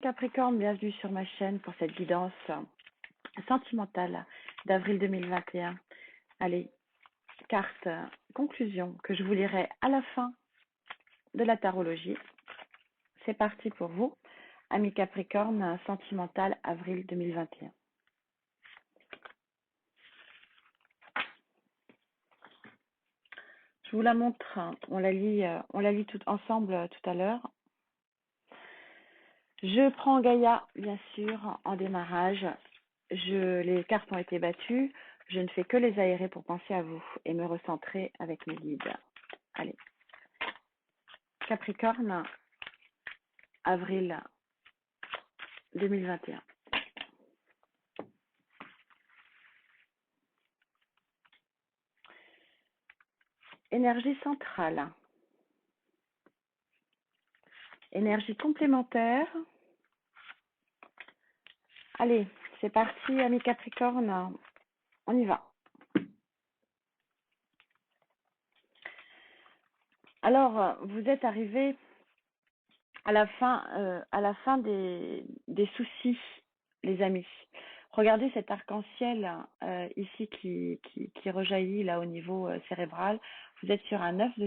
Capricorne, bienvenue sur ma chaîne pour cette guidance sentimentale d'avril 2021. Allez, carte conclusion que je vous lirai à la fin de la tarologie. C'est parti pour vous, amis Capricorne, sentimental avril 2021. Je vous la montre, on la lit tout ensemble tout à l'heure. Je prends Gaïa, bien sûr, en démarrage. Les cartes ont été battues. Je ne fais que les aérer pour penser à vous et me recentrer avec mes guides. Allez. Capricorne, avril 2021. Énergie centrale. Énergie complémentaire. Allez, c'est parti, amis Capricorne. On y va. Alors, vous êtes arrivé à la fin des soucis, les amis. Regardez cet arc-en-ciel ici qui rejaillit là au niveau cérébral. Vous êtes sur un œuf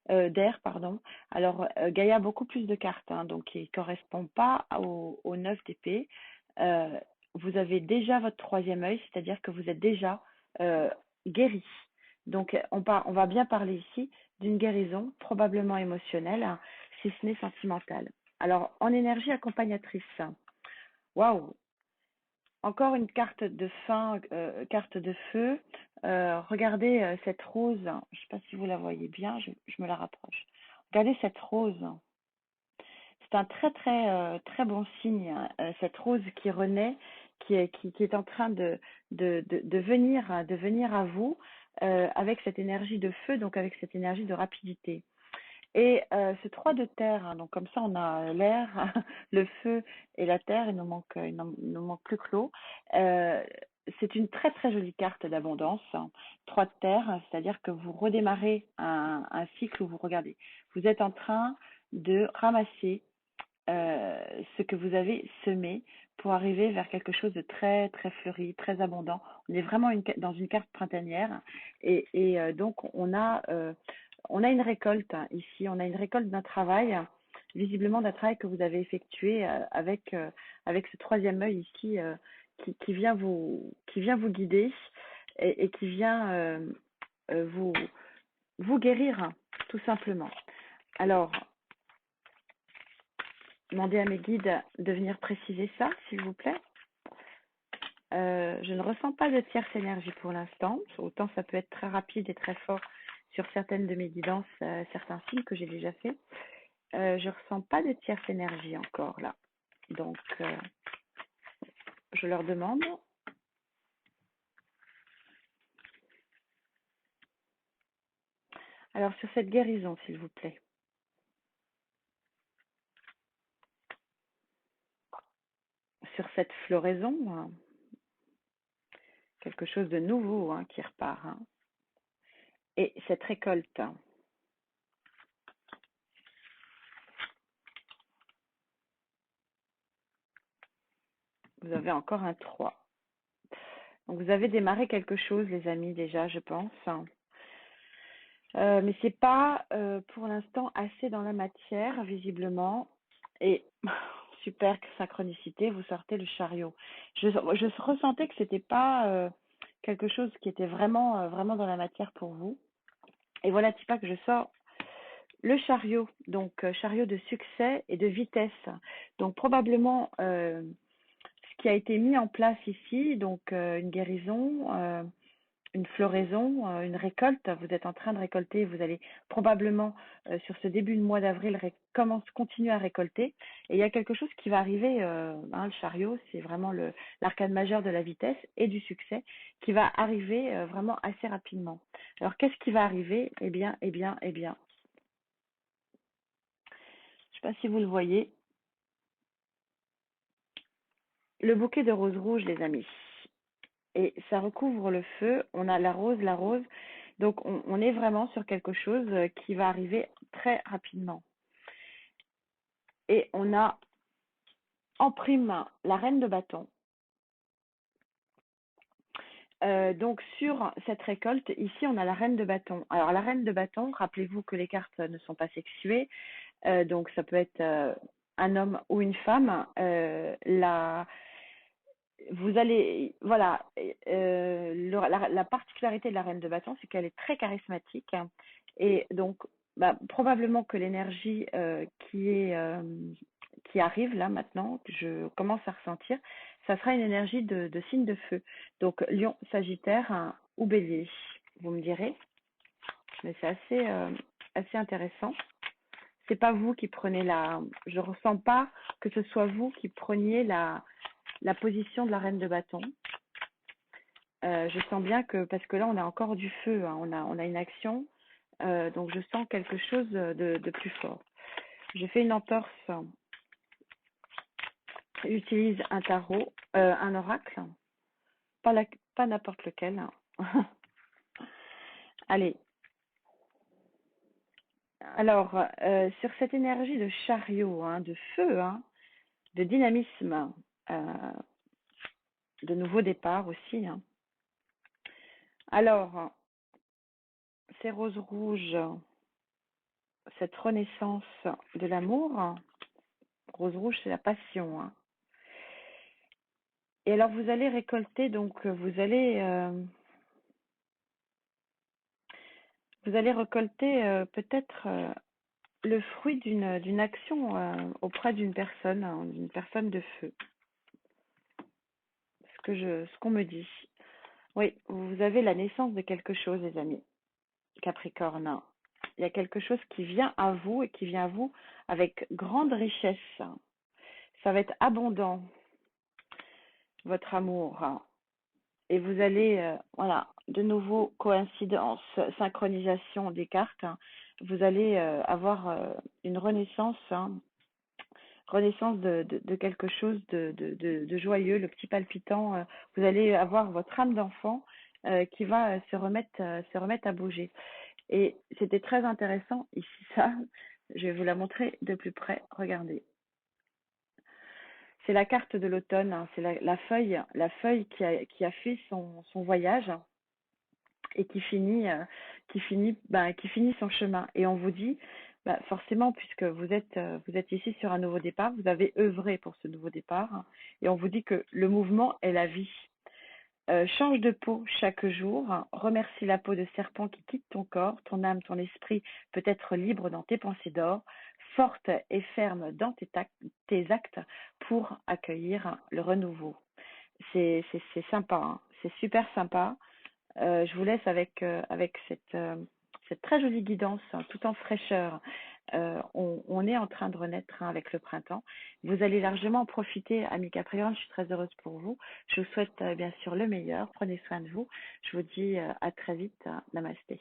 d'air, pardon. Alors Gaïa a beaucoup plus de cartes, donc il ne correspond pas au 9 d'épée. Vous avez déjà votre troisième œil, c'est-à-dire que vous êtes déjà guéri. Donc on va bien parler ici d'une guérison probablement émotionnelle, si ce n'est sentimentale. Alors en énergie accompagnatrice, waouh, encore une carte de fin, carte de feu. Regardez cette rose, je ne sais pas si vous la voyez bien, je me la rapproche. Regardez cette rose. C'est un très bon signe, cette rose qui renaît, qui est en train de venir à vous avec cette énergie de feu, donc avec cette énergie de rapidité. Et ce 3 de terre, donc comme ça on a l'air, le feu et la terre, il nous manque plus que l'eau. C'est une très jolie carte d'abondance. 3 de terre, c'est-à-dire que vous redémarrez un cycle où vous êtes en train de ramasser ce que vous avez semé pour arriver vers quelque chose de très fleuri, très abondant. On est vraiment dans une carte printanière et donc on a une récolte ici, on a une récolte d'un travail, visiblement d'un travail que vous avez effectué avec ce troisième œil ici qui vient vous guider et qui vient vous guérir tout simplement. Alors, demandez à mes guides de venir préciser ça, s'il vous plaît. Je ne ressens pas de tierce énergie pour l'instant. Autant ça peut être très rapide et très fort sur certaines de mes guidances, certains signes que j'ai déjà fait. Je ne ressens pas de tierce énergie encore là. Donc, je leur demande. Alors, sur cette guérison, s'il vous plaît. Sur cette floraison, quelque chose de nouveau qui repart. Et cette récolte. Vous avez encore un 3. Donc, vous avez démarré quelque chose, les amis, déjà, je pense. Mais c'est pas pour l'instant assez dans la matière, visiblement. Et super synchronicité, vous sortez le chariot. Je ressentais que c'était pas quelque chose qui était vraiment dans la matière pour vous. Et voilà, Tipa, que je sors le chariot, donc chariot de succès et de vitesse. Donc probablement ce qui a été mis en place ici, donc une guérison, une floraison, une récolte. Vous êtes en train de récolter. Vous allez probablement, sur ce début de mois d'avril, continuer à récolter. Et il y a quelque chose qui va arriver. Le chariot, c'est vraiment l'arcane majeur de la vitesse et du succès qui va arriver vraiment assez rapidement. Alors, qu'est-ce qui va arriver? Eh bien. Je ne sais pas si vous le voyez. Le bouquet de roses rouges, les amis. Et ça recouvre le feu. On a la rose. Donc, on est vraiment sur quelque chose qui va arriver très rapidement. Et on a en prime la reine de bâton. Donc sur cette récolte, ici on a la reine de bâton. Alors la reine de bâton, rappelez-vous que les cartes ne sont pas sexuées, donc ça peut être un homme ou une femme. Vous allez, voilà, la particularité de la reine de bâton, c'est qu'elle est très charismatique, hein, et donc bah, probablement que l'énergie qui arrive là maintenant, que je commence à ressentir, ça sera une énergie de signe de feu. Donc Lion, Sagittaire, hein, ou Bélier, vous me direz, mais c'est assez intéressant. C'est pas vous qui prenez je ressens pas que ce soit vous qui preniez la position de la reine de bâton. Je sens bien que, parce que là on a encore du feu, hein, on a une action, donc je sens quelque chose de plus fort. Je fais une entorse, j'utilise un tarot, un oracle, pas n'importe lequel. Allez, alors sur cette énergie de chariot, hein, de feu, hein, de dynamisme, de nouveau départ aussi, hein. Alors, ces roses rouges, cette renaissance de l'amour, rose rouge c'est la passion, hein. Et alors vous allez récolter, donc vous allez récolter peut-être le fruit d'une action auprès hein, d'une personne de feu. Ce qu'on me dit. Oui, vous avez la naissance de quelque chose, les amis. Capricorne. Il y a quelque chose qui vient à vous et qui vient à vous avec grande richesse. Ça va être abondant, votre amour. Et vous allez, voilà, de nouveau, coïncidence, synchronisation des cartes. Vous allez avoir une renaissance, hein, renaissance de quelque chose de joyeux, le petit palpitant. Vous allez avoir votre âme d'enfant qui va se remettre à bouger. Et c'était très intéressant ici, ça. Je vais vous la montrer de plus près. Regardez. C'est la carte de l'automne, hein. C'est la feuille qui a fait son voyage et qui finit son chemin. Et on vous dit, bah, forcément, puisque vous êtes ici sur un nouveau départ, vous avez œuvré pour ce nouveau départ, hein. Et on vous dit que le mouvement est la vie. Change de peau chaque jour, hein. Remercie la peau de serpent qui quitte ton corps, ton âme, ton esprit peut être libre dans tes pensées d'or, forte et ferme dans tes actes pour accueillir le renouveau. C'est sympa, hein. C'est super sympa. Je vous laisse avec cette très jolie guidance, hein, tout en fraîcheur. On est en train de renaître, hein, avec le printemps. Vous allez largement en profiter, amis Capricorne. Je suis très heureuse pour vous. Je vous souhaite bien sûr le meilleur. Prenez soin de vous. Je vous dis à très vite. Namasté.